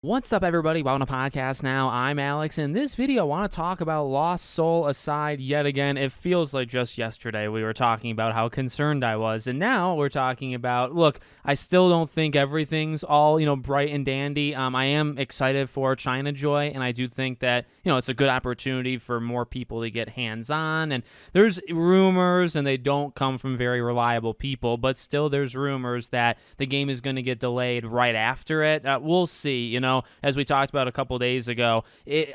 What's up, everybody? Welcome to Podcast Now. I'm Alex. In this video, I want to talk about Lost Soul Aside yet again. It feels like just yesterday we were talking about how concerned I was, and now we're talking about, look, I still don't think everything's all, bright and dandy. I am excited for China Joy, and I do think that, it's a good opportunity for more people to get hands-on, and there's rumors, and they don't come from very reliable people, but still there's rumors that the game is going to get delayed right after it. We'll see, as we talked about a couple days ago,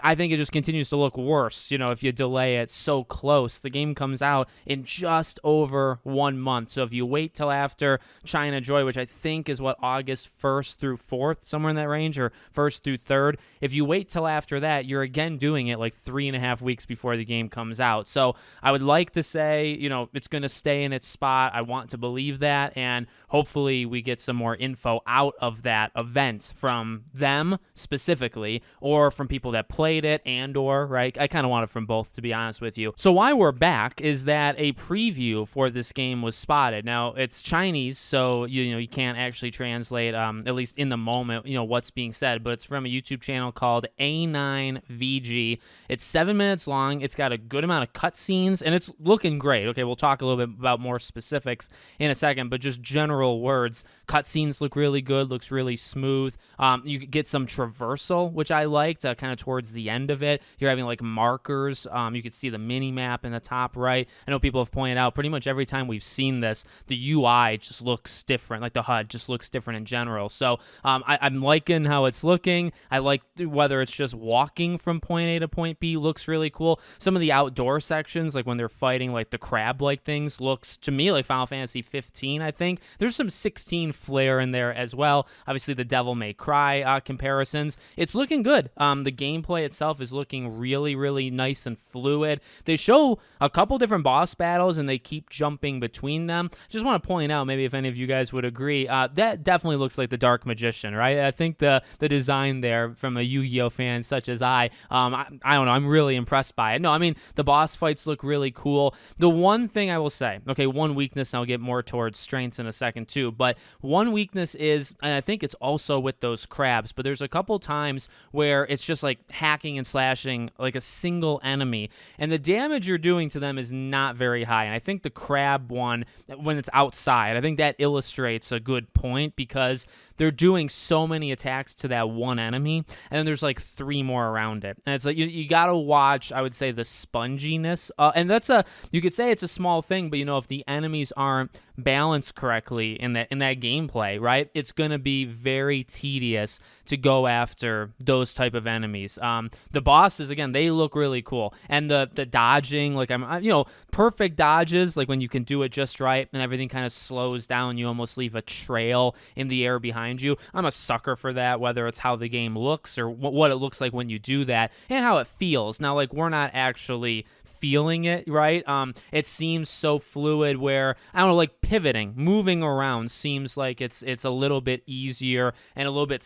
I think it just continues to look worse, if you delay it so close. The game comes out in just over 1 month. So if you wait till after China Joy, which I think is August 1st through 4th, somewhere in that range, or 1st through 3rd, if you wait till after that, you're again doing it like 3.5 weeks before the game comes out. So I would like to say, it's going to stay in its spot. I want to believe that, and hopefully we get some more info out of that event from them specifically, or from people that played it, right? I kind of want it from both, to be honest with you. So why we're back is that a preview for this game was spotted. Now, it's Chinese, so you can't actually translate, at least in the moment, what's being said, but it's from a YouTube channel called A9VG. It's 7 minutes long. It's got a good amount of cutscenes, and it's looking great. Okay, we'll talk a little bit about more specifics in a second, but just general words. Cutscenes look really good, looks really smooth. You get some traversal, which I liked, kind of towards the end of it. You're having like markers. You could see the mini map in the top right. I know people have pointed out pretty much every time we've seen this, the UI just looks different, like the HUD just looks different in general. So I'm liking how it's looking. I like whether it's just walking from point A to point B, looks really cool. Some of the outdoor sections, like when they're fighting like the crab-like things, looks to me like Final Fantasy 15, I think. There's some 16 flair in there as well. Obviously, the Devil May Cry comparisons. It's looking good. The gameplay itself is looking really, really nice and fluid. They show a couple different boss battles, and they keep jumping between them. Just want to point out, maybe if any of you guys would agree, that definitely looks like the Dark Magician, right? I think the design there, from a Yu-Gi-Oh fan such as I don't know, I'm really impressed by it. No, I mean, the boss fights look really cool. The one thing I will say, okay, one weakness, and I'll get more towards strengths in a second too, but one weakness is, and I think it's also with those crabs, but there's a couple times where it's just like hacking and slashing like a single enemy, and the damage you're doing to them is not very high. And I think the crab one, when it's outside, I think that illustrates a good point, because they're doing so many attacks to that one enemy, and then there's like 3 more around it. And it's like you gotta watch, I would say, the sponginess. And you could say it's a small thing, but if the enemies aren't balanced correctly in that gameplay, right, it's gonna be very tedious to go after those type of enemies. The bosses, again, they look really cool, and the dodging, like perfect dodges, like when you can do it just right and everything kind of slows down, you almost leave a trail in the air behind you. I'm a sucker for that, whether it's how the game looks or what it looks like when you do that, and how it feels. Now, like, we're not actually feeling it, right? It seems so fluid where, I don't know, like pivoting, moving around seems like it's a little bit easier and a little bit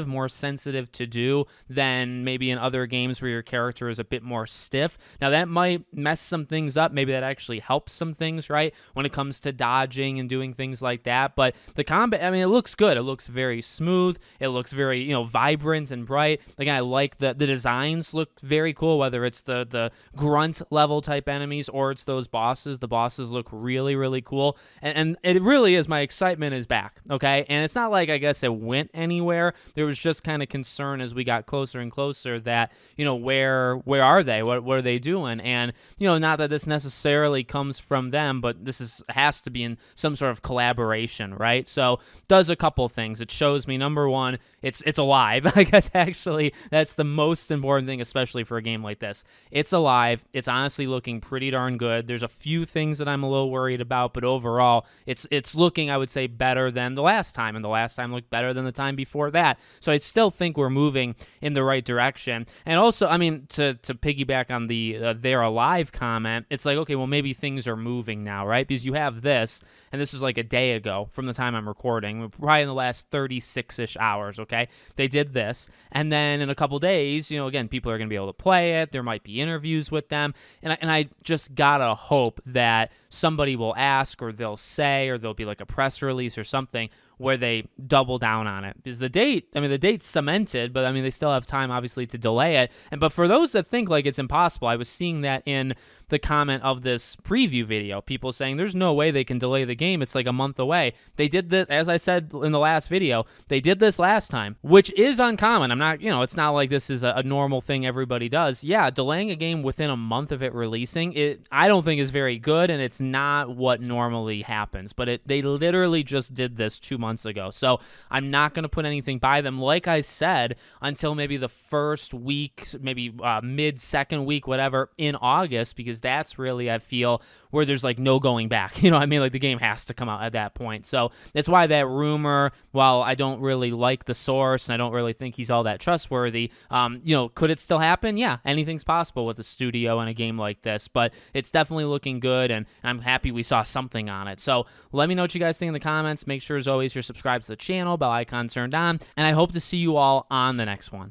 more sensitive to do than maybe in other games where your character is a bit more stiff. Now, that might mess some things up. Maybe that actually helps some things, right, when it comes to dodging and doing things like that. But the combat, I mean, it looks good. It looks very smooth. It looks very, vibrant and bright. Again, I like the designs look very cool, whether it's the grunt level type enemies or it's those bosses. The bosses look really, really cool, and it really is, my excitement is back, okay? And it's not like, I guess, it went anywhere. There was just kind of concern as we got closer and closer that, where are they? What are they doing? And, not that this necessarily comes from them, but this has to be in some sort of collaboration, right? So does a couple things. It shows me, number one, it's alive. I guess actually that's the most important thing, especially for a game like this. It's alive. It's honestly looking pretty darn good. There's a few things that I'm a little worried about, but overall, it's looking, I would say, better than the last time, and the last time looked better than the time before that. So I still think we're moving in the right direction. And also, I mean, to piggyback on the they're alive comment, it's like, okay, well, maybe things are moving now, right? Because you have this, and this was like a day ago from the time I'm recording, probably in the last 36-ish hours, okay? They did this, and then in a couple days, again, people are going to be able to play it. There might be interviews with them, and I just gotta hope that somebody will ask, or they'll say, or there'll be like a press release or something, where they double down on it. Because the date's cemented, but I mean, they still have time, obviously, to delay it. But for those that think like it's impossible, I was seeing that in the comment of this preview video, people saying there's no way they can delay the game. It's like a month away. They did this, as I said in the last video, they did this last time, which is uncommon. I'm not, it's not like this is a normal thing everybody does. Yeah, delaying a game within a month of it releasing, I don't think is very good, and it's not what normally happens. But they literally just did this 2 months ago. So I'm not going to put anything by them, like I said, until maybe the first week, maybe mid-second week, whatever, in August, because that's really, I feel, where there's like no going back. You know what I mean? Like the game has to come out at that point. So that's why that rumor, while I don't really like the source and I don't really think he's all that trustworthy, could it still happen? Yeah, anything's possible with a studio and a game like this, but it's definitely looking good, and I'm happy we saw something on it. So let me know what you guys think in the comments. Make sure, as always, you're subscribed to the channel, bell icon turned on, and I hope to see you all on the next one.